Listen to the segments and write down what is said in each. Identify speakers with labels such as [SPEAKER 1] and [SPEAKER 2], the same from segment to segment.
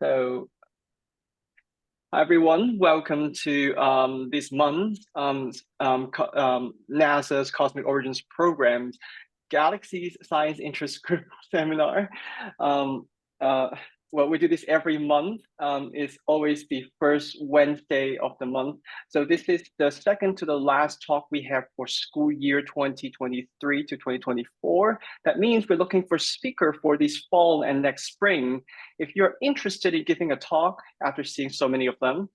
[SPEAKER 1] So, hi everyone, welcome to this month's NASA's Cosmic Origins Program Galaxies Science Interest Group Seminar. Um, uh, well, we do this every month. It's always the first Wednesday of the month. So this is the second to the last talk we have for school year 2023 to 2024. That means we're looking for speaker for this fall and next spring. If you're interested in giving a talk after seeing so many of them,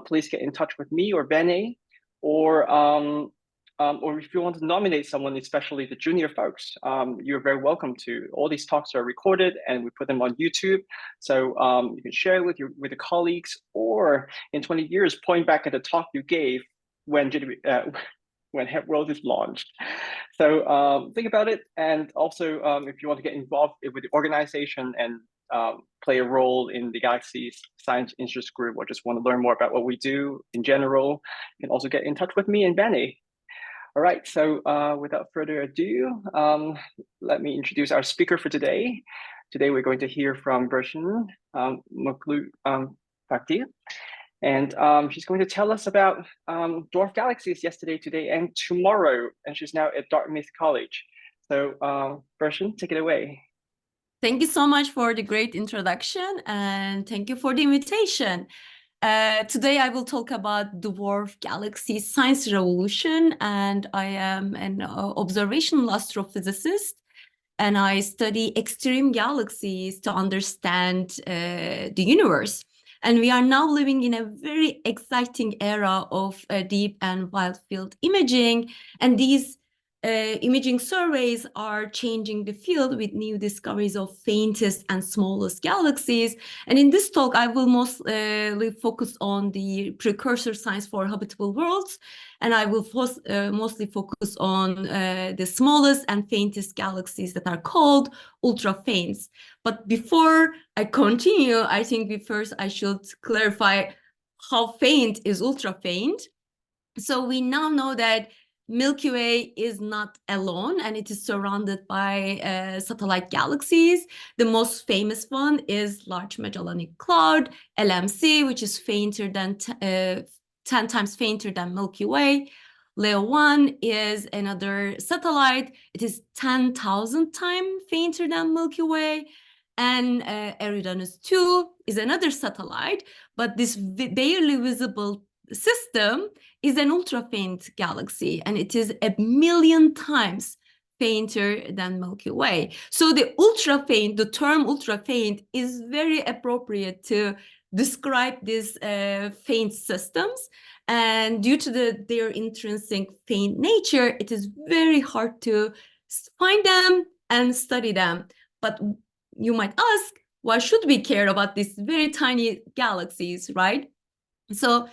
[SPEAKER 1] please get in touch with me or Benny, or if you want to nominate someone, especially the junior folks, you're very welcome to. All these talks are recorded and we put them on YouTube. So you can share it with your colleagues, or in 20 years, point back at the talk you gave when World is launched. So think about it. And also, if you want to get involved with the organization and play a role in the Galaxies Science Interest Group, or just want to learn more about what we do in general, you can also get in touch with me and Benny. All right, so without further ado, let me introduce our speaker for today. Today we're going to hear from Burçin Mutlu-Pakdil, and she's going to tell us about Dwarf Galaxies yesterday, today, and tomorrow, and she's now at Dartmouth College. So Burçin, take it away.
[SPEAKER 2] Thank you so much for the great introduction, and thank you for the invitation. Today I will talk about Dwarf Galaxies Science Revolution, and I am an observational astrophysicist, and I study extreme galaxies to understand the universe. And we are now living in a very exciting era of deep and wide field imaging, and these imaging surveys are changing the field with new discoveries of faintest and smallest galaxies. And in this talk, I will mostly focus on the precursor science for habitable worlds, and I will mostly focus on the smallest and faintest galaxies that are called ultra-faints. But before I continue, I think I should clarify how faint is ultra-faint. So we now know that Milky Way is not alone, and it is surrounded by satellite galaxies. The most famous one is Large Magellanic Cloud, LMC, which is 10 times fainter than Milky Way. Leo 1 is another satellite. It is 10,000 times fainter than Milky Way. And Eridanus 2 is another satellite, but this barely visible system is an ultra-faint galaxy, and it is 1,000,000 times fainter than Milky Way. So the term ultra-faint is very appropriate to describe these faint systems. And due to their intrinsic faint nature, it is very hard to find them and study them. But you might ask, why should we care about these very tiny galaxies, right? So,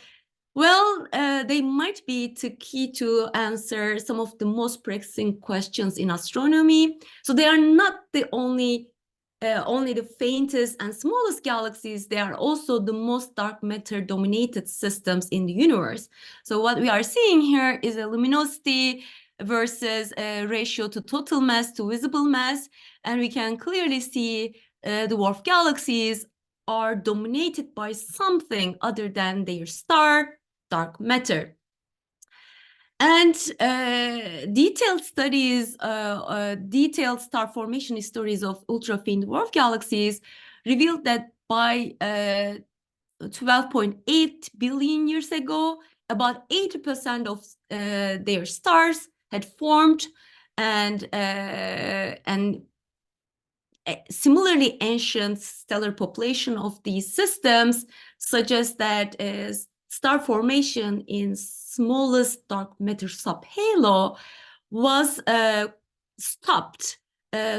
[SPEAKER 2] well, they might be key to answer some of the most pressing questions in astronomy. So they are not the only the faintest and smallest galaxies. They are also the most dark matter dominated systems in the universe. So what we are seeing here is a luminosity versus a ratio to total mass to visible mass. And we can clearly see the dwarf galaxies are dominated by something other than their star, dark matter. And detailed star formation histories of ultra-faint dwarf galaxies revealed that by 12.8 billion years ago, about 80% of their stars had formed, and similarly ancient stellar population of these systems suggests that star formation in smallest dark matter subhalo was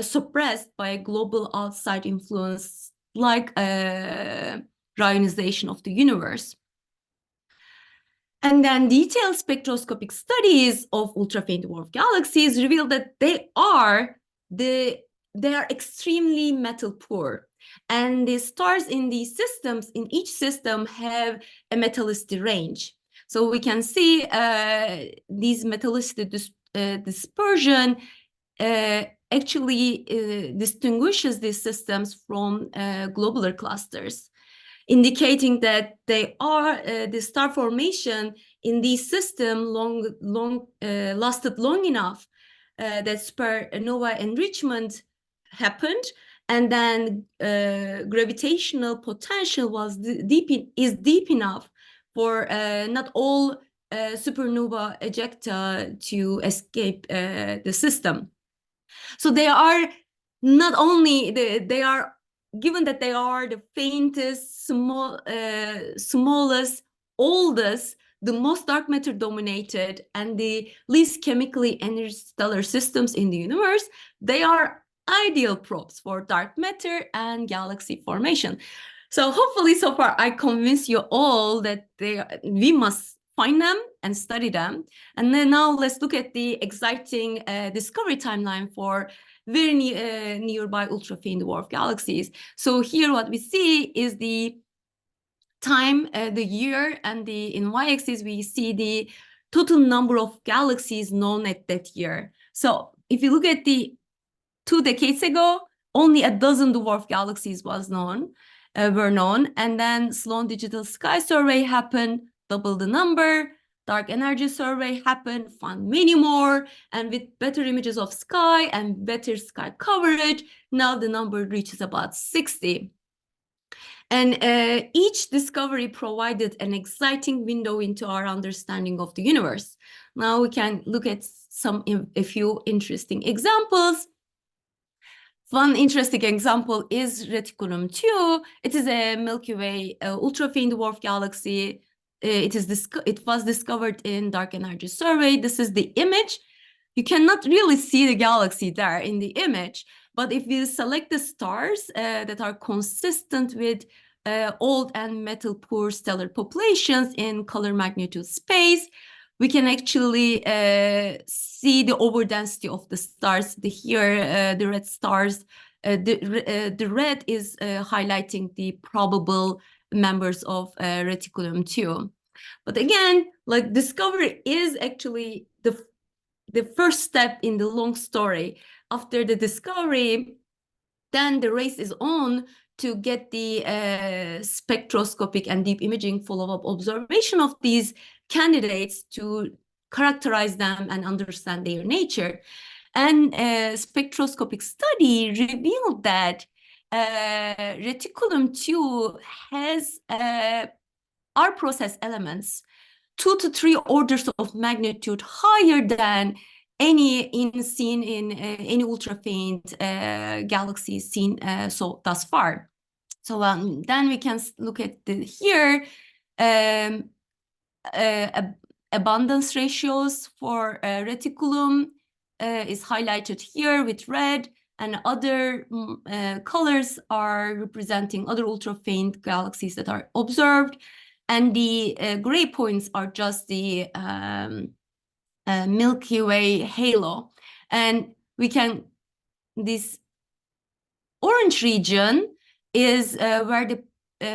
[SPEAKER 2] suppressed by a global outside influence like ionization of the universe. And then detailed spectroscopic studies of ultra-faint dwarf galaxies reveal that they are extremely metal poor, and the stars in these systems, in each system, have a metallicity range. So we can see these metallicity dispersion actually distinguishes these systems from globular clusters. indicating that they are the star formation in these systems lasted long enough that supernova enrichment happened, and then gravitational potential was deep enough for not all supernova ejecta to escape the system. So they are not only they are, given that they are the faintest, smallest, oldest, the most dark matter dominated, and the least chemically enriched stellar systems in the universe, they are ideal probes for dark matter and galaxy formation. So hopefully so far I convinced you all that we must find them and study them. And then now let's look at the exciting discovery timeline for very nearby ultra-faint dwarf galaxies. So here what we see is the time, the year, and in y-axis we see the total number of galaxies known at that year. So if you look at the 2 decades ago, only a dozen dwarf galaxies were known, and then Sloan Digital Sky Survey happened, double the number. Dark Energy Survey happened, found many more, and with better images of sky and better sky coverage, now the number reaches about 60. And each discovery provided an exciting window into our understanding of the universe. Now we can look at a few interesting examples. One interesting example is Reticulum 2. It is a Milky Way ultra-faint dwarf galaxy. It was discovered in Dark Energy Survey. This is the image. You cannot really see the galaxy there in the image, but if we select the stars that are consistent with old and metal poor stellar populations in color magnitude space, we can actually see the overdensity of the stars. Here, the red stars, the red is highlighting the probable members of Reticulum 2. But again, like, discovery is actually the first step in the long story. After the discovery, then the race is on to get the spectroscopic and deep imaging follow-up observation of these candidates to characterize them and understand their nature. And a spectroscopic study revealed that Reticulum 2 has our process elements 2 to 3 orders of magnitude higher than any seen in any ultra-faint galaxies seen thus far. So then we can look at here abundance ratios for reticulum is highlighted here with red, and other colors are representing other ultra-faint galaxies that are observed. And the gray points are just the Milky Way halo. And this orange region is where the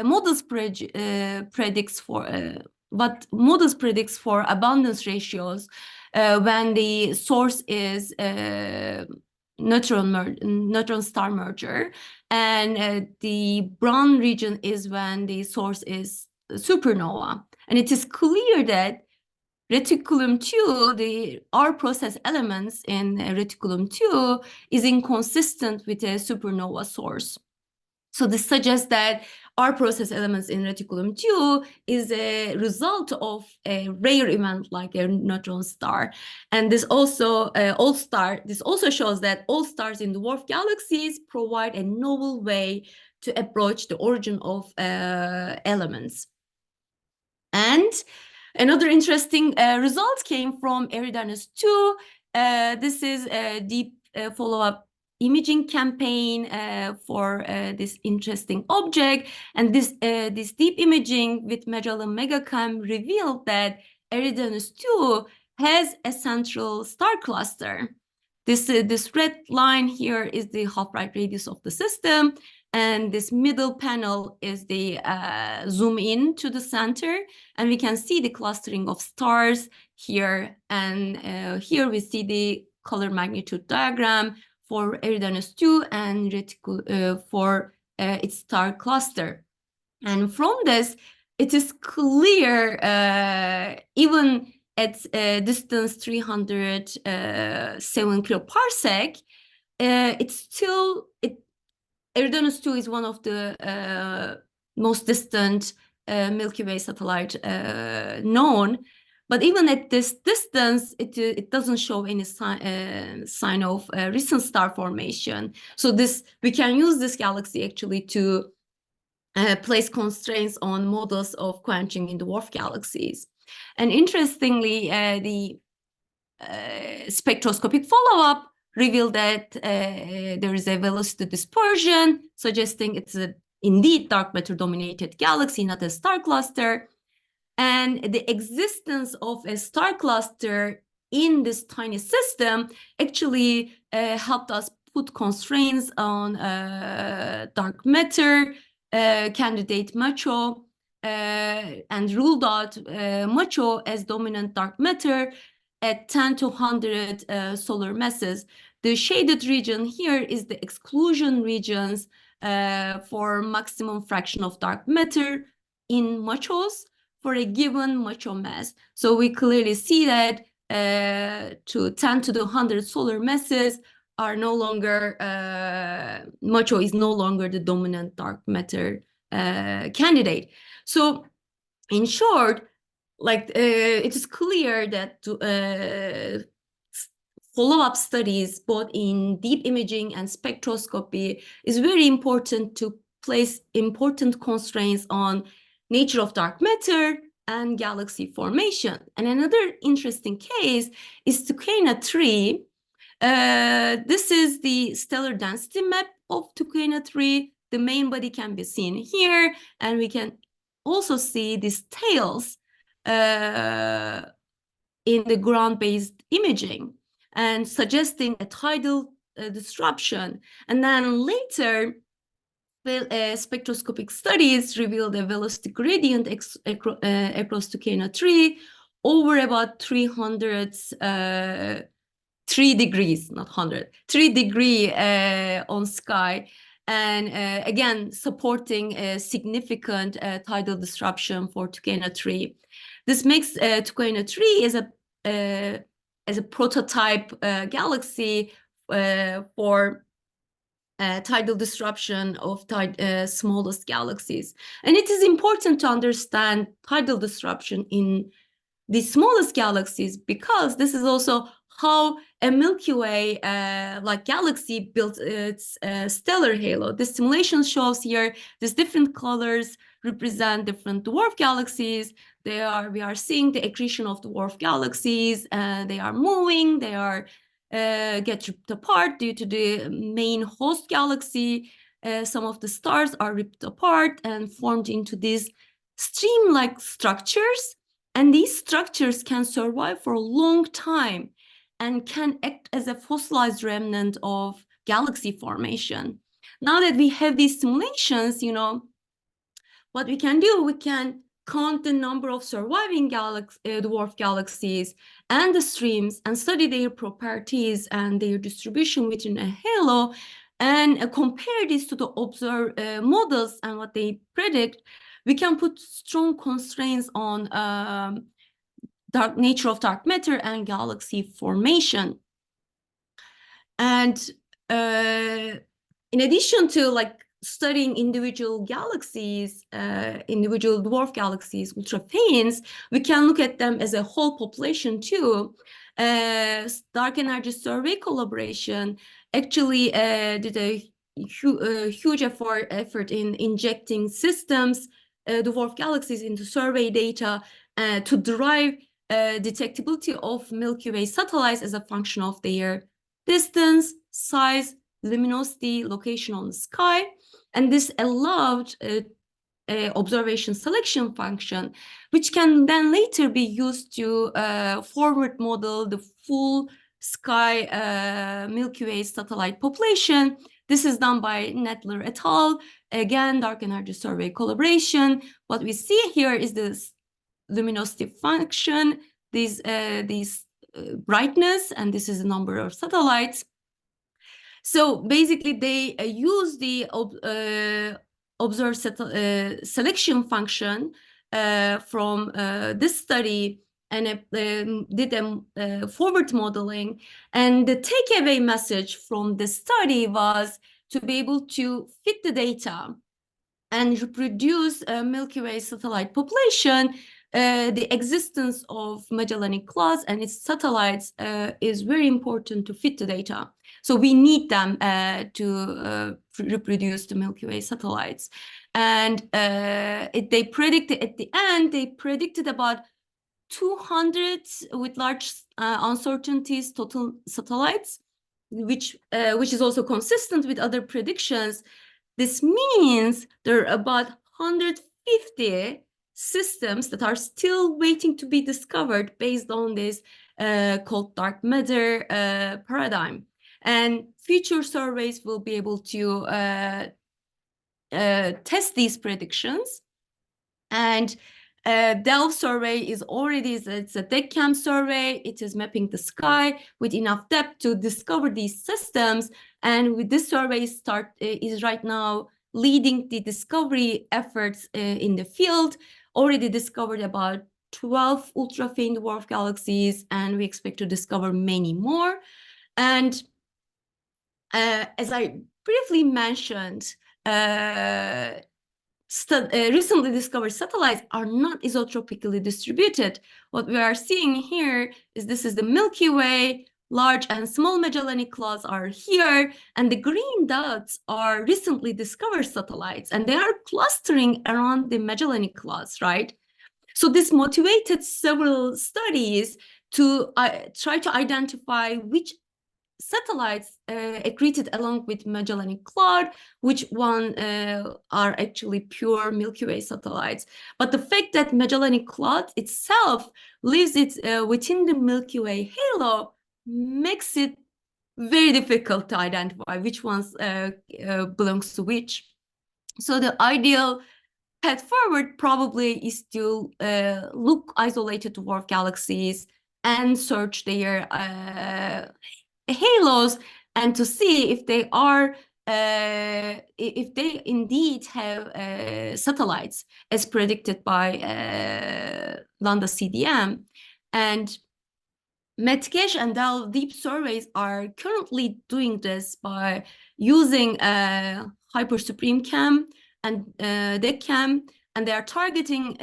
[SPEAKER 2] models predicts for abundance ratios when the source is neutron star merger, and the brown region is when the source is supernova. And it is clear that Reticulum 2, our process elements in Reticulum 2 is inconsistent with a supernova source. So this suggests that our process elements in Reticulum 2 is a result of a rare event like a neutron star. And this also shows that all stars in dwarf galaxies provide a novel way to approach the origin of elements. And another interesting result came from Eridanus 2. This is a deep follow-up imaging campaign for this interesting object. And this deep imaging with Magellan Megacam revealed that Eridanus 2 has a central star cluster. This red line here is the half-life radius of the system. And this middle panel is the zoom in to the center, and we can see the clustering of stars here. And here we see the color magnitude diagram for Eridanus 2 and for its star cluster. And from this, it is clear, even at distance 307 kiloparsec, Eridanus 2 is one of the most distant Milky Way satellite known. But even at this distance, it doesn't show any sign of recent star formation. So we can use this galaxy actually to place constraints on models of quenching in dwarf galaxies. And interestingly, the spectroscopic follow-up revealed that there is a velocity dispersion, suggesting it's indeed dark matter-dominated galaxy, not a star cluster. And the existence of a star cluster in this tiny system actually helped us put constraints on dark matter candidate Macho and ruled out Macho as dominant dark matter at 10 to 100 solar masses. The shaded region here is the exclusion regions for maximum fraction of dark matter in Machos for a given Macho mass. So we clearly see that to 10 to the 100 solar masses are no longer, Macho is no longer the dominant dark matter candidate. So in short, like it is clear that follow-up studies both in deep imaging and spectroscopy is very important to place important constraints on nature of dark matter and galaxy formation. And another interesting case is Tucana 3. This is the stellar density map of Tucana 3. The main body can be seen here, and we can also see these tails in the ground-based imaging and suggesting a tidal disruption. And then later, spectroscopic studies revealed a velocity gradient across Tucana 3 over about 3 degrees, not 100, 3 degree on sky. And again, supporting a significant tidal disruption for Tucana 3. This makes Tucana 3 as a prototype galaxy for tidal disruption of smallest galaxies. And it is important to understand tidal disruption in the smallest galaxies because this is also how a Milky Way like galaxy built its stellar halo. The simulation shows here these different colors represent different dwarf galaxies. We are seeing the accretion of dwarf galaxies. They are moving. They are get ripped apart due to the main host galaxy. Some of the stars are ripped apart and formed into these stream-like structures. And these structures can survive for a long time and can act as a fossilized remnant of galaxy formation. Now that we have these simulations, what we can do, we can count the number of surviving dwarf galaxies and the streams and study their properties and their distribution within a halo and compare this to the observed models and what they predict. We can put strong constraints on nature of dark matter and galaxy formation. And in addition to studying individual galaxies, individual dwarf galaxies, ultrafaints, we can look at them as a whole population too. Dark Energy Survey collaboration actually did a huge effort in injecting systems, dwarf galaxies into survey data to derive detectability of Milky Way satellites as a function of their distance, size, luminosity, location on the sky. And this allowed observation selection function, which can then later be used to forward model the full sky Milky Way satellite population. This is done by Nettler et al. Again, Dark Energy Survey collaboration. What we see here is this luminosity function, these brightness, and this is the number of satellites. So basically, they use the selection function from this study and did a forward modeling. And the takeaway message from the study was to be able to fit the data and reproduce a Milky Way satellite population. The existence of Magellanic Clouds and its satellites is very important to fit the data. So we need them to reproduce the Milky Way satellites. And they predicted at the end, they predicted about 200 with large uncertainties total satellites, which is also consistent with other predictions. This means there are about 150 systems that are still waiting to be discovered based on this called dark matter paradigm. And future surveys will be able to test these predictions. And Delft survey is already, it's a DECCAM survey. It is mapping the sky with enough depth to discover these systems. And with this survey is right now leading the discovery efforts in the field. Already discovered about 12 ultra-faint dwarf galaxies, and we expect to discover many more. And as I briefly mentioned, recently discovered satellites are not isotropically distributed. What we are seeing here is this is the Milky Way. Large and small Magellanic Clouds are here, and the green dots are recently discovered satellites, and they are clustering around the Magellanic Clouds, right? So this motivated several studies to try to identify which satellites accreted along with Magellanic Cloud, which one are actually pure Milky Way satellites. But the fact that Magellanic Cloud itself lives within the Milky Way halo makes it very difficult to identify which ones belongs to which. So the ideal path forward probably is to look isolated dwarf galaxies and search their halos, and to see if they are if they indeed have satellites as predicted by Lambda CDM. And Metcache and Delft deep surveys are currently doing this by using Hyper Supreme Cam and DECCAM, and they are targeting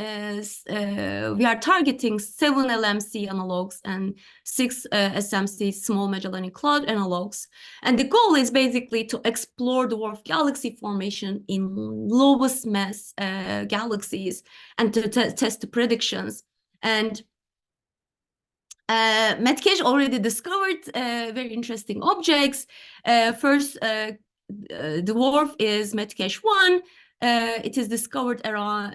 [SPEAKER 2] we are targeting 7 LMC analogs and 6 SMC small Magellanic Cloud analogs. And the goal is basically to explore dwarf galaxy formation in lowest mass galaxies and to test the predictions. And Metcache already discovered very interesting objects. First, dwarf is Metcache 1. It is discovered around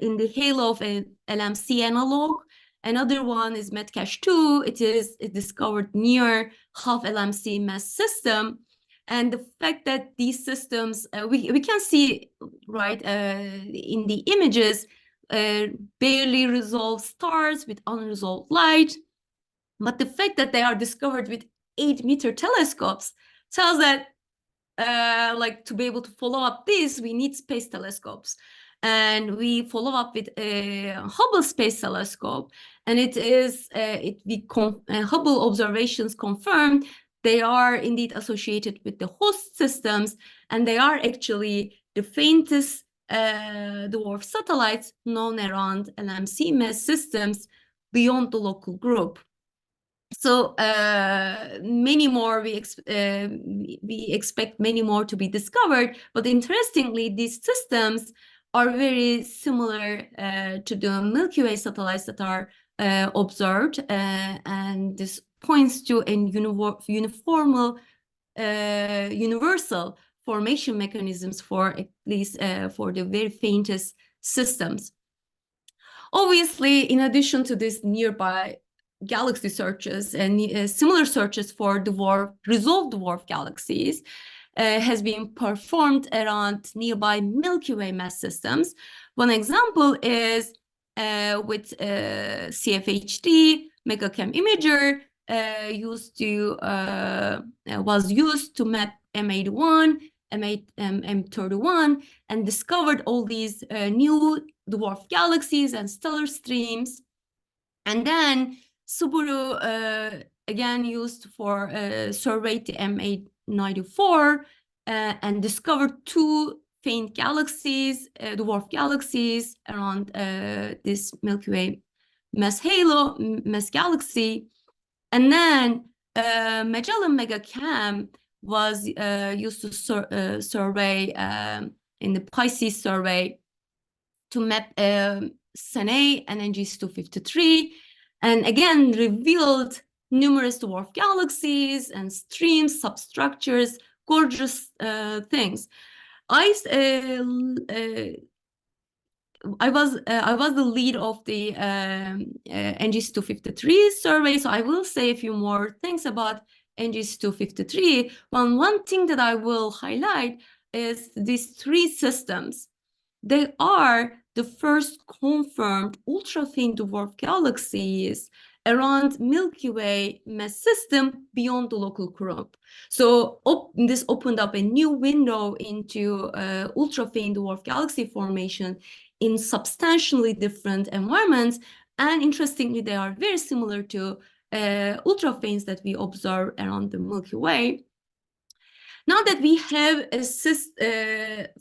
[SPEAKER 2] in the halo of an LMC analog. Another one is Metcache 2. It is discovered near half LMC mass system. And the fact that these systems, we can see, right, in the images, barely resolved stars with unresolved light. But the fact that they are discovered with 8-meter telescopes tells that like to be able to follow up this, we need space telescopes. And we follow up with a Hubble Space Telescope, and it is Hubble observations confirmed they are indeed associated with the host systems, and they are actually the faintest dwarf satellites known around LMC mass systems beyond the local group. So many more, we expect many more to be discovered. But interestingly, these systems are very similar to the Milky Way satellites that are observed. And this points to a universal formation mechanisms for at least for the very faintest systems. Obviously, in addition to this nearby galaxy searches and similar searches for resolved dwarf galaxies has been performed around nearby Milky Way mass systems. One example is with CFHD MegaCam imager was used to map M81 M8, M31, and discovered all these new dwarf galaxies and stellar streams. And then Subaru again used for survey the M894 and discovered two faint galaxies, dwarf galaxies around this Milky Way mass halo, mass galaxy. And then Magellan MegaCam was used to survey in the Pisces survey to map Sene and NGC 253, and again revealed numerous dwarf galaxies and streams, substructures, gorgeous things. I was the lead of the NGC 253 survey, so I will say a few more things about NGC 253. One thing that I will highlight is these three systems. They are the first confirmed ultra-faint dwarf galaxies around Milky Way mass system beyond the local Coulomb. So this opened up a new window into ultra-faint dwarf galaxy formation in substantially different environments. And interestingly, they are very similar to ultra-faints that we observe around the Milky Way. Now that we have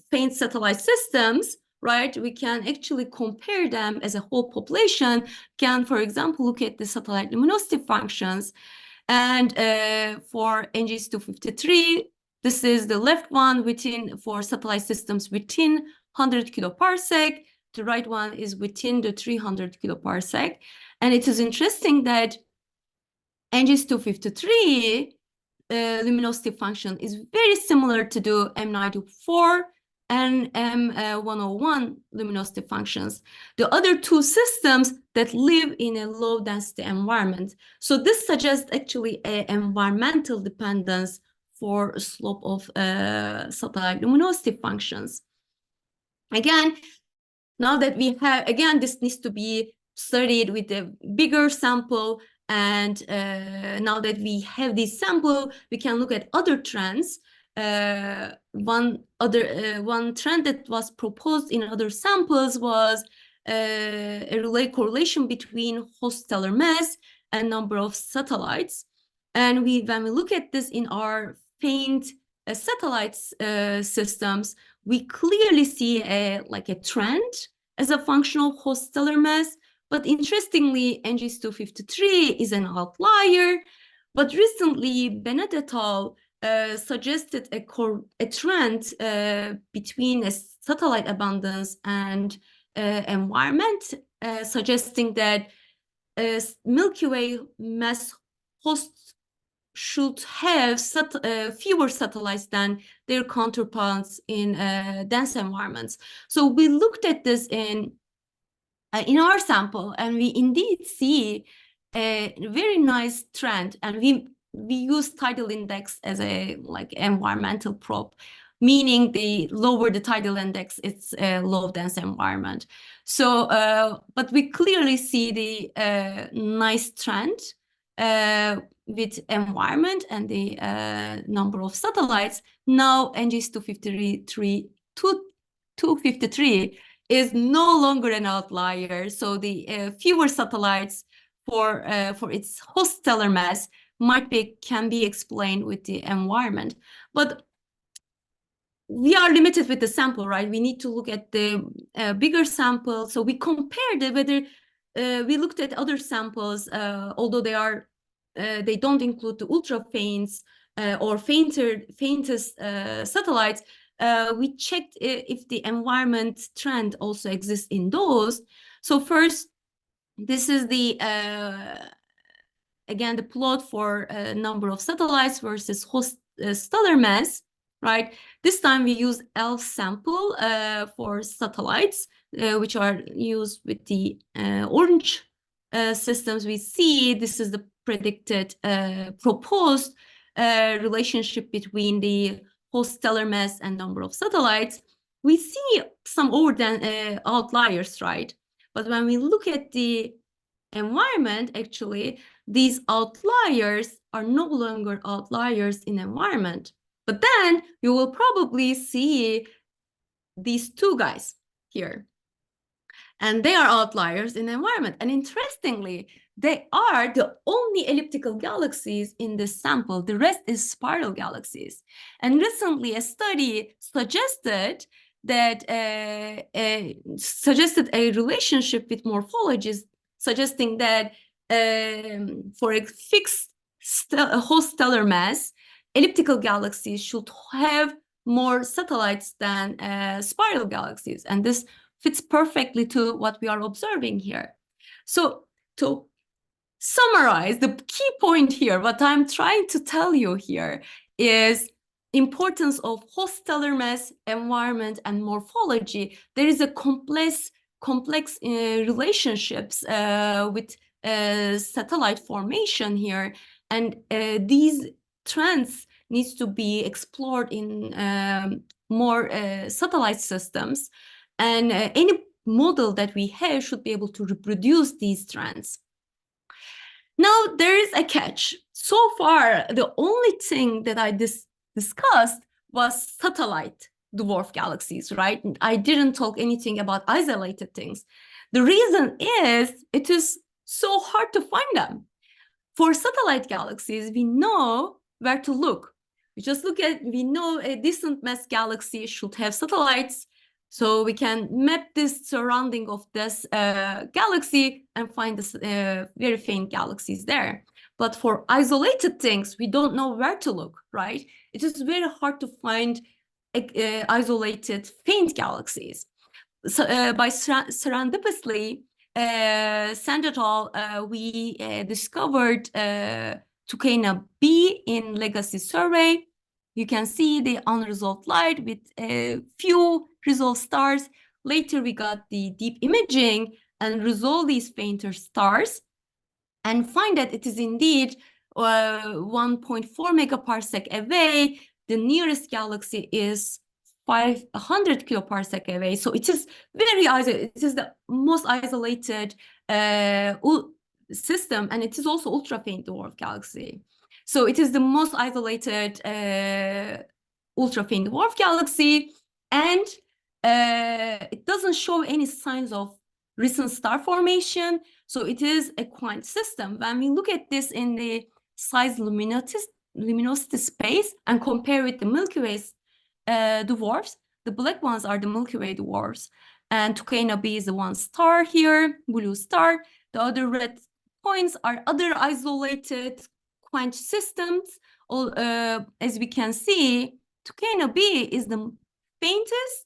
[SPEAKER 2] faint satellite systems, right, we can actually compare them as a whole population, can, for example, look at the satellite luminosity functions. And for NGC 253, this is the left one for satellite systems within 100 kiloparsec. The right one is within the 300 kiloparsec. And it is interesting that NGC 253 luminosity function is very similar to the M94 and M101 luminosity functions, the other two systems that live in a low density environment. So this suggests actually an environmental dependence for a slope of satellite luminosity functions. Again, now that we have, again, this needs to be studied with a bigger sample. And now that we have this sample, we can look at other trends. One trend that was proposed in other samples was a relay correlation between host stellar mass and number of satellites. And when we look at this in our faint satellites systems, we clearly see a trend as a function of host stellar mass. But interestingly, NGC 253 is an outlier. But recently, Bennett et al. Suggested a trend between a satellite abundance and environment, suggesting that Milky Way mass hosts should have fewer satellites than their counterparts in dense environments. So we looked at this in our sample, and we indeed see a very nice trend. And we use tidal index as a environmental probe, meaning the lower the tidal index, it's a low dense environment. So, but we clearly see the nice trend with environment and the number of satellites. Now NGC 253 is no longer an outlier. So the fewer satellites for its host stellar mass can be explained with the environment. But we are limited with the sample, right? We need to look at the bigger sample. So we compared whether we looked at other samples, although they don't include the ultra faints or faintest satellites. We checked if the environment trend also exists in those. So first, this is the again the plot for number of satellites versus host stellar mass, right? This time we use ELF sample for satellites, which are used with the orange systems. We see this is the predicted proposed relationship between the host stellar mass and number of satellites. We see some outliers, right? But when we look at the environment, actually, these outliers are no longer outliers in environment. But then you will probably see these two guys here. And they are outliers in the environment. And interestingly, they are the only elliptical galaxies in this sample. The rest is spiral galaxies. And recently, a study suggested that suggested a relationship with morphologies, suggesting that for a fixed whole stellar mass, elliptical galaxies should have more satellites than spiral galaxies. And this fits perfectly to what we are observing here. So to summarize, the key point here, what I'm trying to tell you here is importance of host stellar mass, environment, and morphology. There is a complex relationships with satellite formation here, and these trends needs to be explored in more satellite systems. And any model that we have should be able to reproduce these trends. Now, there is a catch. So far, the only thing that I discussed was satellite dwarf galaxies, right? I didn't talk anything about isolated things. The reason is it is so hard to find them. For satellite galaxies, we know where to look. We know a decent mass galaxy should have satellites. So we can map this surrounding of this galaxy and find this very faint galaxies there. But for isolated things, we don't know where to look, right? It is very hard to find isolated faint galaxies. So by serendipitously, Sand et al., we discovered Tucana B in legacy survey. You can see the unresolved light with a few resolved stars. Later, we got the deep imaging and resolve these fainter stars and find that it is indeed 1.4 megaparsec away. The nearest galaxy is 500 kiloparsec away. So it is very isolated. It is the most isolated system, and it is also ultra faint dwarf galaxy. So it is the most isolated ultra faint dwarf galaxy, and it doesn't show any signs of recent star formation. So it is a quant system. When we look at this in the size luminosity space and compare with the Milky Way's dwarfs, the black ones are the Milky Way dwarfs, and Tucana B is the one star here, blue star. The other red points are other isolated quant systems. As we can see, Tucana B is the faintest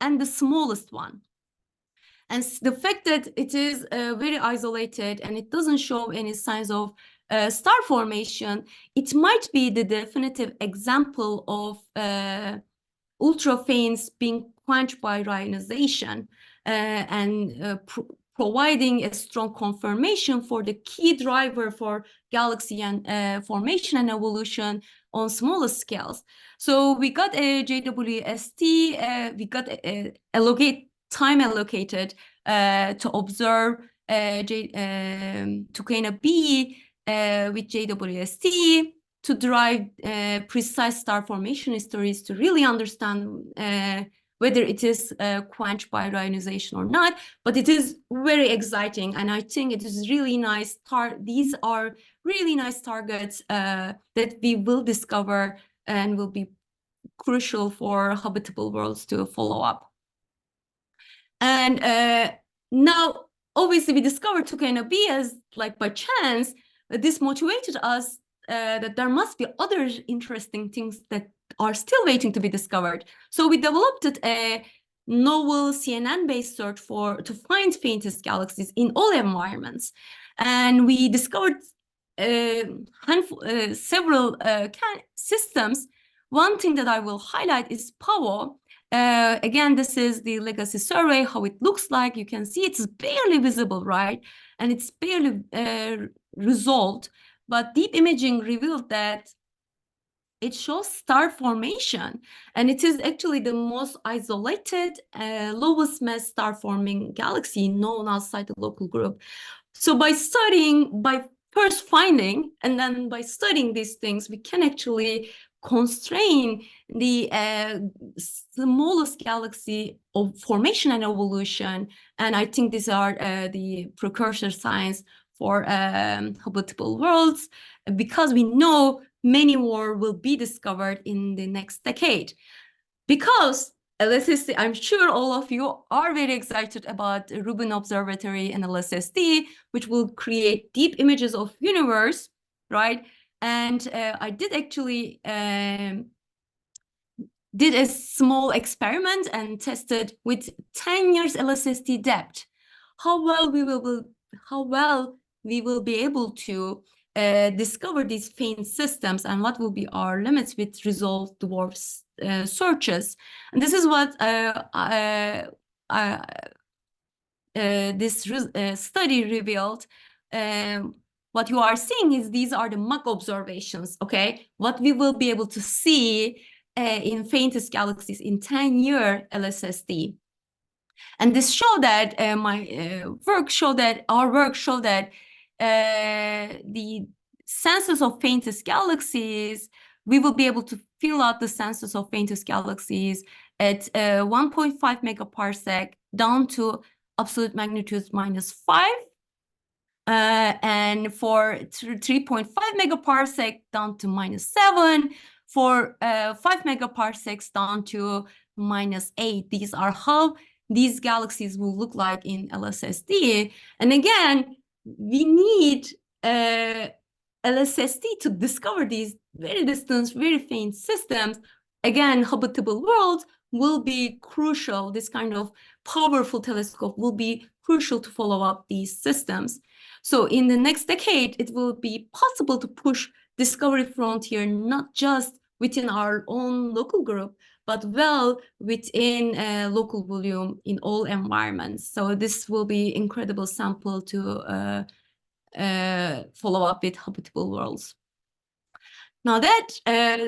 [SPEAKER 2] and the smallest one. And the fact that it is very isolated and it doesn't show any signs of star formation, it might be the definitive example of ultra-faints being quenched by ionization and providing a strong confirmation for the key driver for galaxy and formation and evolution on smaller scales. So we got a JWST, we got a time allocated to observe Tucana B with JWST to derive precise star formation histories to really understand whether it is quenched by ionization or not. But it is very exciting, and I think it is really nice. These are really nice targets that we will discover and will be crucial for habitable worlds to follow up. And now, obviously, we discovered Tucana B as like by chance. This motivated us that there must be other interesting things that are still waiting to be discovered. So we developed a novel CNN-based search to find faintest galaxies in all environments. And we discovered several systems. One thing that I will highlight is PAVO. Again, this is the legacy survey, how it looks like. You can see it's barely visible, right? And it's barely resolved. But deep imaging revealed that it shows star formation. And it is actually the most isolated, lowest mass star-forming galaxy known outside the local group. So by first finding, and then by studying these things, we can actually constrain the smallest galaxy of formation and evolution. And I think these are the precursor science for habitable worlds, because we know many more will be discovered in the next decade. Because LSSD, I'm sure all of you are very excited about Rubin Observatory and LSSD, which will create deep images of universe, right? And I did actually did a small experiment and tested with 10 years LSSD depth how well we will be able to discover these faint systems, and what will be our limits with resolved dwarfs searches. And this is what this study revealed. What you are seeing is these are the mock observations, okay? What we will be able to see in faintest galaxies in 10-year LSSD. And this showed that our work showed that the census of faintest galaxies, we will be able to fill out the census of faintest galaxies at 1.5 megaparsec down to absolute magnitude -5. And for 3.5 megaparsec down to -7, for 5 megaparsecs down to -8. These are how these galaxies will look like in LSSD. And again, we need LSSD to discover these very distant, very faint systems. Again, habitable worlds will be crucial. This kind of powerful telescope will be crucial to follow up these systems. So in the next decade, it will be possible to push discovery frontier, not just within our own local group, but well within local volume in all environments. So this will be incredible sample to follow up with habitable worlds. Now that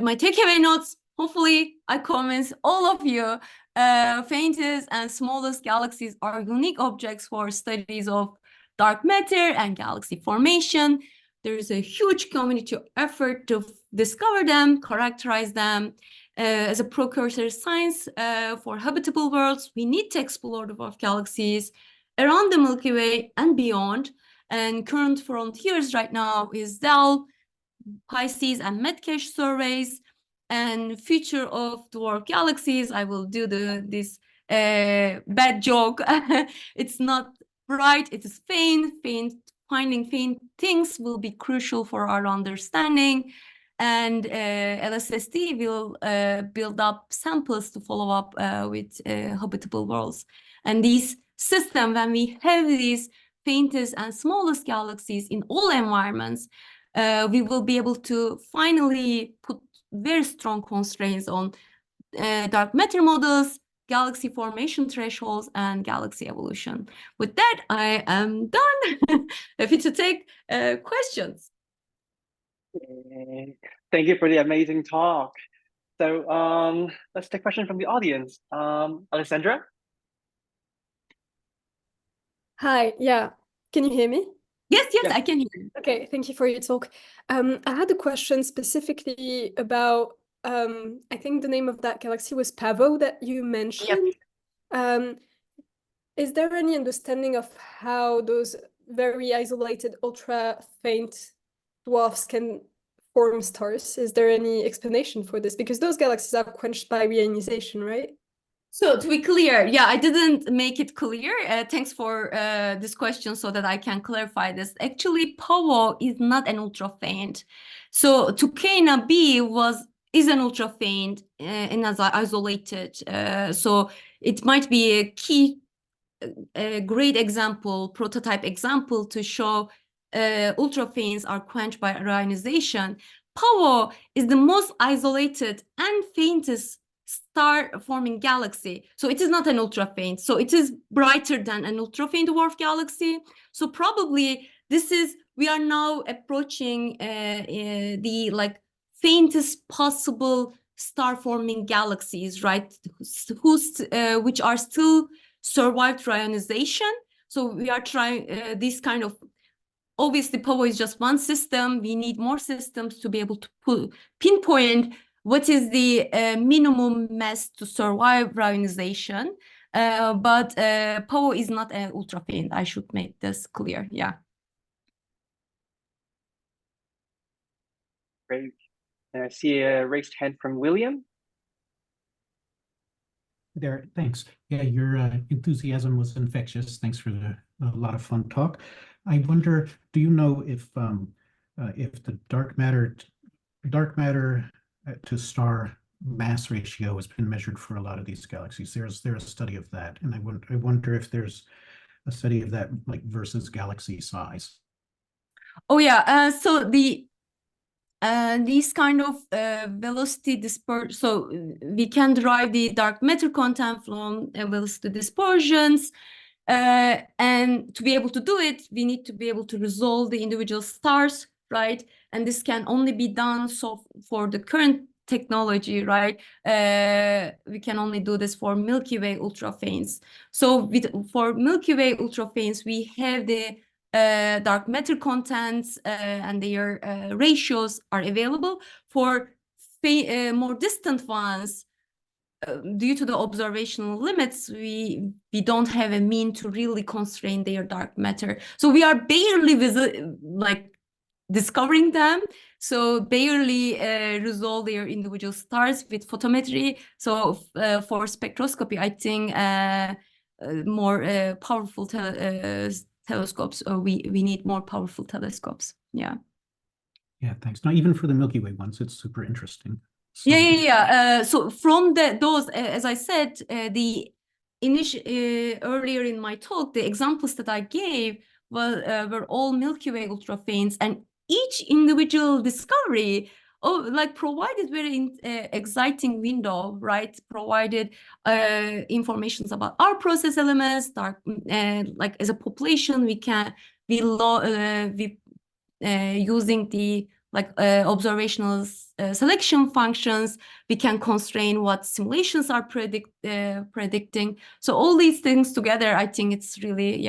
[SPEAKER 2] my takeaway notes, hopefully I convince all of you, faintest and smallest galaxies are unique objects for studies of dark matter and galaxy formation. There is a huge community effort to discover them, characterize them. As a precursor science for habitable worlds, we need to explore the dwarf galaxies around the Milky Way and beyond. And current frontiers right now is DEL, Pisces, and Metcash surveys. And future of dwarf galaxies, I will do this bad joke. It's not bright, it is faint. Finding faint things will be crucial for our understanding. And LSSD will build up samples to follow up with habitable worlds. And these systems, when we have these faintest and smallest galaxies in all environments, we will be able to finally put very strong constraints on dark matter models, galaxy formation thresholds, and galaxy evolution. With that, I am done. Happy to take questions.
[SPEAKER 1] Thank you for the amazing talk. So let's take a question from the audience. Alessandra?
[SPEAKER 3] Hi, yeah. Can you hear me?
[SPEAKER 2] Yes, I can hear you.
[SPEAKER 3] Okay, thank you for your talk. I had a question specifically about, I think the name of that galaxy was Pavo that you mentioned. Yep. Is there any understanding of how those very isolated ultra-faint dwarfs can form stars? Is there any explanation for this? Because those galaxies are quenched by reionization, right?
[SPEAKER 2] So to be clear, yeah, I didn't make it clear. Thanks for this question so that I can clarify this. Actually, Pavo is not an ultra-faint. So Tucana B is an ultra-faint and as isolated. So it might be a great example, prototype example to show ultra-faints are quenched by ionization. Pavo is the most isolated and faintest star-forming galaxy. So it is not an ultra-faint. So it is brighter than an ultra-faint dwarf galaxy. So probably we are now approaching the faintest possible star-forming galaxies, right? Which are still survived ionization. So we are trying this kind of, obviously Pavo is just one system. We need more systems to be able to pinpoint what is the minimum mass to survive ionization. But PAVO is not an ultrafaint. I should make this clear. Yeah.
[SPEAKER 1] Great. And I see a raised hand from William.
[SPEAKER 4] There, thanks. Yeah, your enthusiasm was infectious. Thanks for a lot of fun talk. I wonder, do you know if the dark matter to star mass ratio has been measured for a lot of these galaxies? There's a study of that, and I wonder if there's a study of that, like, versus galaxy size.
[SPEAKER 2] Oh yeah. So these kind of velocity dispersion, so we can derive the dark matter content from velocity dispersions. And to be able to do it, we need to be able to resolve the individual stars, right? And this can only be done for the current technology, right? We can only do this for Milky Way ultrafaints. So for Milky Way ultrafaints, we have the dark matter contents and their ratios are available. For more distant ones, due to the observational limits, we don't have a mean to really constrain their dark matter. So we are barely discovering them. So barely resolve their individual stars with photometry. So for spectroscopy, I think more powerful telescopes, or we need more powerful telescopes. Yeah.
[SPEAKER 4] Yeah, thanks. Not even for the Milky Way ones, it's super interesting. So,
[SPEAKER 2] Yeah. So from those, as I said, the earlier in my talk, the examples that I gave were all Milky Way ultrafaints, and each individual discovery provided very exciting window, right? Provided informations about our process elements. Like as a population, we using the observational selection functions, we can constrain what simulations are predicting. So all these things together, I think it's really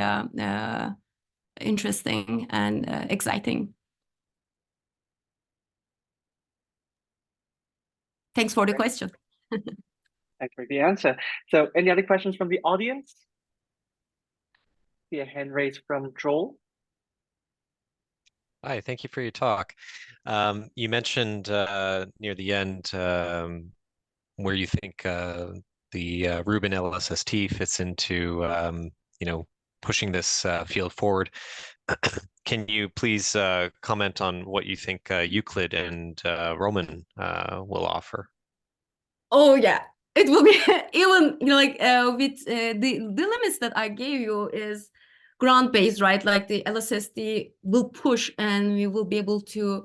[SPEAKER 2] interesting and exciting. Thanks for the question.
[SPEAKER 1] Thanks for the answer. So any other questions from the audience? See a hand raised from Joel.
[SPEAKER 5] Hi, thank you for your talk. You mentioned near the end where you think the Rubin LSST fits into pushing this field forward. Can you please comment on what you think Euclid and Roman will offer?
[SPEAKER 2] Oh yeah, it will be even with the limits that I gave you is ground-based, right? Like the LSST will push, and we will be able to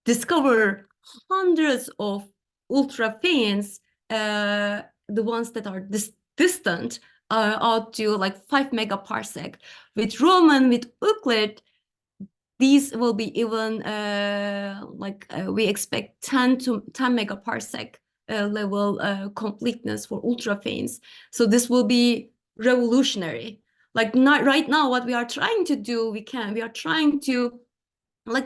[SPEAKER 2] discover hundreds of ultrafaints, the ones that are distant, out to like 5 megaparsec. With Roman, with Euclid, these will be even we expect 10 megaparsec level completeness for ultrafaints. So this will be revolutionary. Like right now, what we are trying to do, we are trying to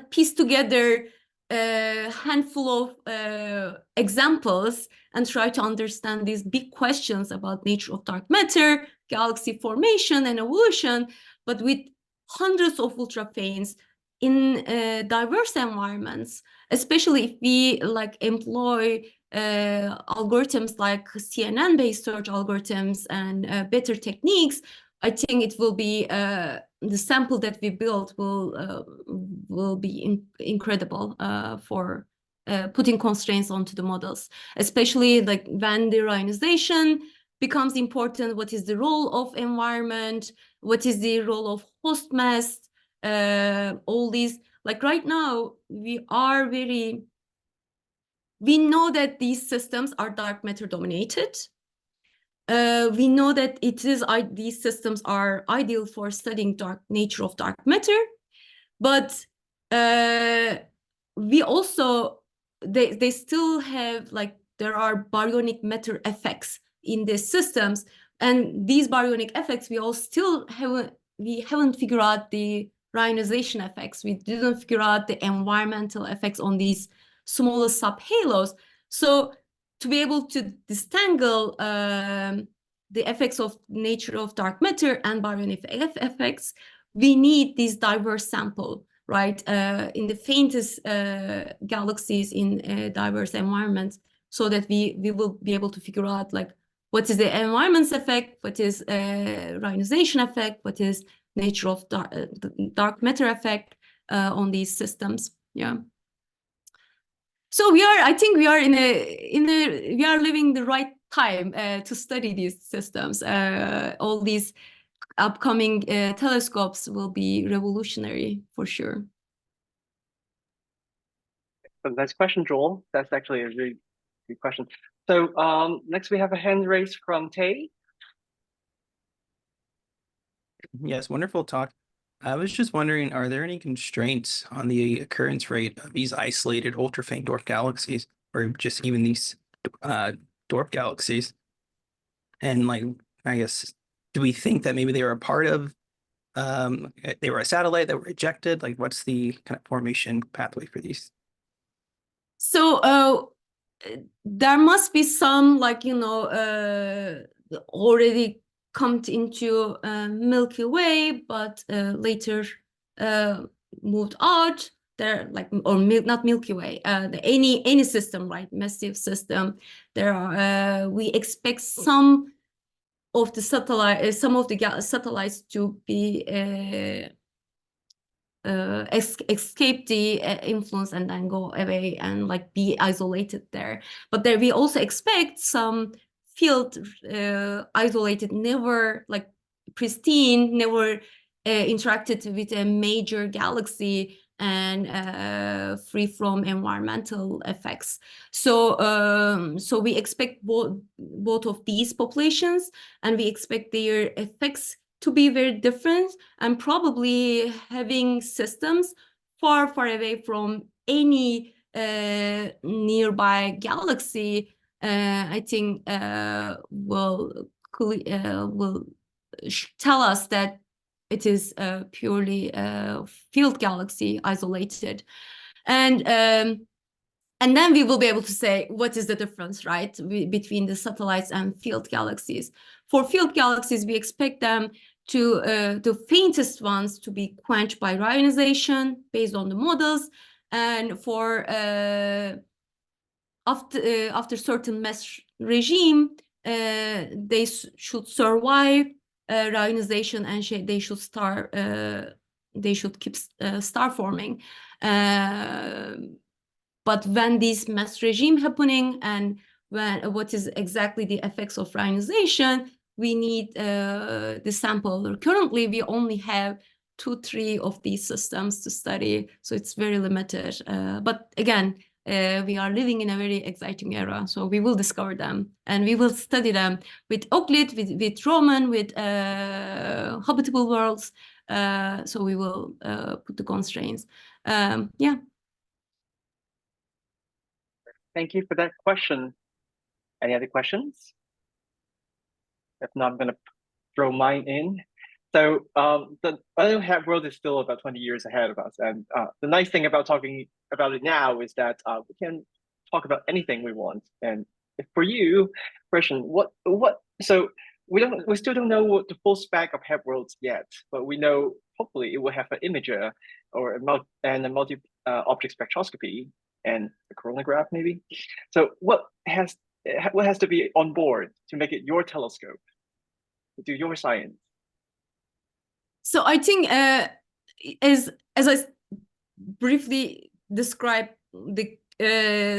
[SPEAKER 2] piece together a handful of examples and try to understand these big questions about nature of dark matter, galaxy formation and evolution, but with hundreds of ultrafaints in diverse environments, especially if we employ algorithms like CNN-based search algorithms and better techniques. I think it will be the sample that we built will be incredible for putting constraints onto the models, especially like when the ionization becomes important. What is the role of environment? What is the role of host mass? All these, like right now, we know that these systems are dark matter dominated. We know that these systems are ideal for studying nature of dark matter, but we also they still have there are baryonic matter effects in these systems, and these baryonic effects we haven't figured out the ionization effects. We didn't figure out the environmental effects on these smaller subhalos. So to be able to disentangle the effects of nature of dark matter and baryon effects, we need this diverse sample, right? In the faintest galaxies in diverse environments, so that we will be able to figure out like what is the environment's effect, what is ionization effect, what is nature of dark matter effect on these systems. Yeah. So I think we are we are living the right time to study these systems. All these upcoming telescopes will be revolutionary for sure.
[SPEAKER 1] So nice question, Joel. That's actually a really good question. So next we have a hand raised from Tay.
[SPEAKER 6] Yes, wonderful talk. I was just wondering, are there any constraints on the occurrence rate of these isolated ultra-faint dwarf galaxies, or just even these dwarf galaxies? And like, I guess, do we think that maybe they were a part of, they were a satellite that were ejected? Like, what's the kind of formation pathway for these?
[SPEAKER 2] So there must be some, like, you know, already come into Milky Way, but later moved out. There, like, or not Milky Way, any system, right? Massive system. There are we expect some of the satellites to be escape the influence and then go away and like be isolated there. But there we also expect some field isolated, never like pristine, never interacted with a major galaxy and free from environmental effects. So so we expect both of these populations, and we expect their effects to be very different, and probably having systems far away from any nearby galaxy. I think will tell us that it is purely a field galaxy, isolated, and then we will be able to say what is the difference, right, between the satellites and field galaxies. For field galaxies, we expect them to the faintest ones to be quenched by ionization based on the models, and for after certain mass regime, they should survive ionization, and they should keep star forming. But when this mass regime happening, and what is exactly the effects of ionization, we need the sample. Currently, we only have 2-3 of these systems to study, so it's very limited. But again, we are living in a very exciting era, so we will discover them and we will study them with Euclid, with Roman, with habitable worlds. So we will put the constraints. Yeah.
[SPEAKER 1] Thank you for that question. Any other questions? If not, I'm going to throw mine in. So the unknown world is still about 20 years ahead of us. And the nice thing about talking about it now is that we can talk about anything we want. And for you, Burçin, so we still don't know what the full spec of Hebb worlds yet, but we know hopefully it will have an imager or a multi object spectroscopy and a coronagraph maybe. So what has to be on board to make it your telescope, to do your science?
[SPEAKER 2] So I think as I briefly described the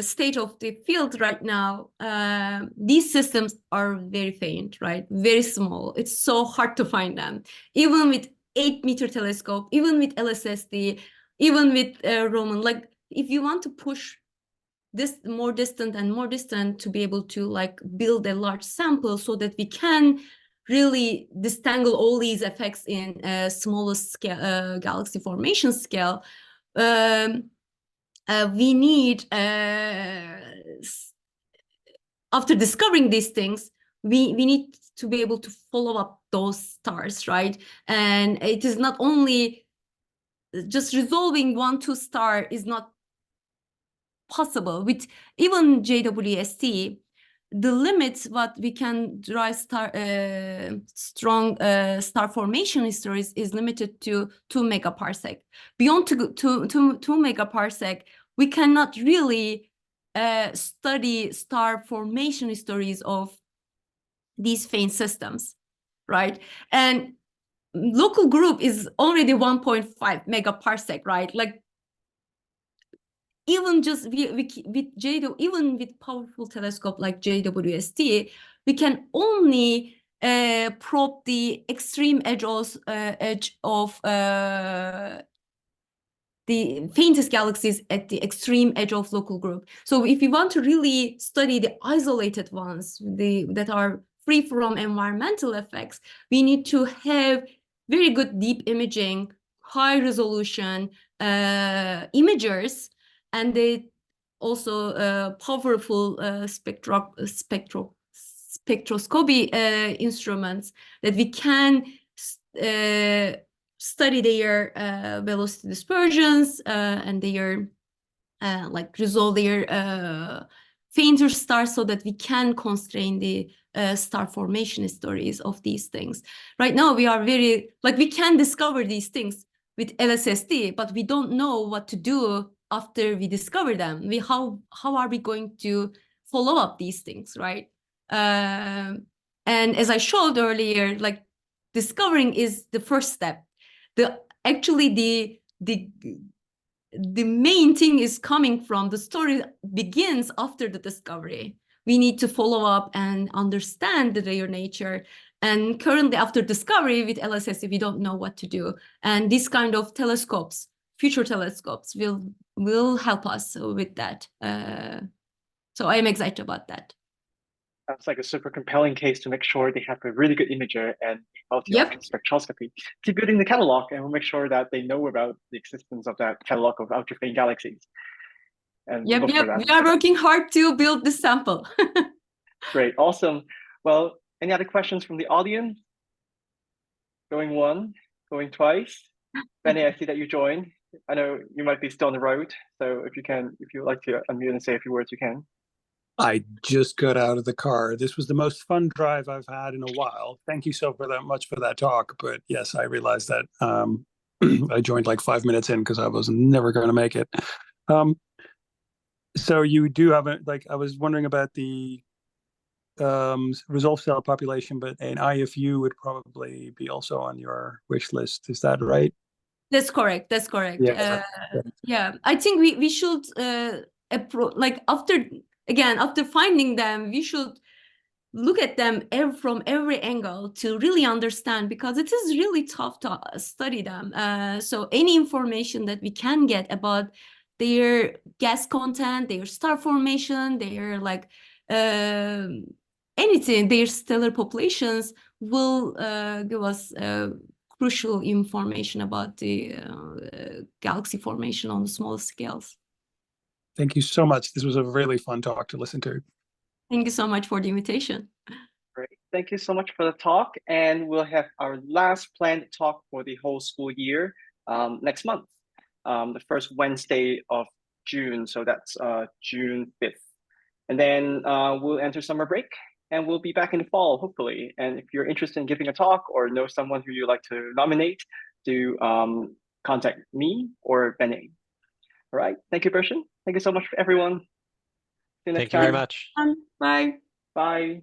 [SPEAKER 2] state of the field right now, these systems are very faint, right? Very small. It's so hard to find them, even with 8-meter telescope, even with LSSD, even with Roman. Like, if you want to push this more distant and more distant to be able to like build a large sample so that we can really disentangle all these effects in smallest scale, galaxy formation scale, we need, after discovering these things, we need to be able to follow up those stars, right? And it is not only just resolving 1-2 star is not possible. With even JWST, the limits what we can derive strong star formation histories is limited to 2 megaparsec. Beyond 2 megaparsec, we cannot really study star formation histories of these faint systems, right? And local group is already 1.5 megaparsec, right? Like even just even with powerful telescope like JWST, we can only probe the extreme edge of the faintest galaxies at the extreme edge of local group. So if we want to really study the isolated ones, that are free from environmental effects, we need to have very good deep imaging, high resolution imagers, and they also powerful spectroscopy instruments that we can study their velocity dispersions and their like resolve their fainter stars so that we can constrain the star formation stories of these things. Right now, we are very, like, we can discover these things with LSST, but we don't know what to do after we discover them. How are we going to follow up these things, right? And as I showed earlier, like, discovering is the first step. Actually, the main thing is coming from the story begins after the discovery. We need to follow up and understand their nature. And currently, after discovery with LSST, we don't know what to do. And this kind of telescopes, future telescopes, will help us with that. So I am excited about that.
[SPEAKER 1] Sounds like a super compelling case to make sure they have a really good imager and multi-option spectroscopy. Keep building the catalog, and we'll make sure that they know about the existence of that catalog of ultra-faint galaxies. And
[SPEAKER 2] we are working hard to build this sample.
[SPEAKER 1] Great, awesome. Well, any other questions from the audience? Going one, going twice. Benny, I see that you joined. I know you might be still on the road, so if you'd like to unmute and say a few words, you can.
[SPEAKER 7] I just got out of the car. This was the most fun drive I've had in a while. Thank you so much for that talk. But yes, I realized that I joined like 5 minutes in because I was never going to make it. So you do have I was wondering about the resolve cell population, but an IFU would probably be also on your wish list. Is that right?
[SPEAKER 2] That's correct. That's correct.
[SPEAKER 7] Yeah.
[SPEAKER 2] Yeah, I think we should after finding them, we should look at them from every angle to really understand, because it is really tough to study them. So any information that we can get about their gas content, their star formation, their anything, their stellar populations will give us crucial information about the galaxy formation on the small scales.
[SPEAKER 7] Thank you so much. This was a really fun talk to listen to.
[SPEAKER 2] Thank you so much for the invitation.
[SPEAKER 1] Great. Thank you so much for the talk. And we'll have our last planned talk for the whole school year next month, the first Wednesday of June. So that's June 5th. And then we'll enter summer break, and we'll be back in the fall, hopefully. And if you're interested in giving a talk or know someone who you'd like to nominate, do contact me or Benny. All right. Thank you, Burçin. Thank you so much, everyone. See you next time.
[SPEAKER 5] Thank you very much.
[SPEAKER 2] Bye.
[SPEAKER 1] Bye.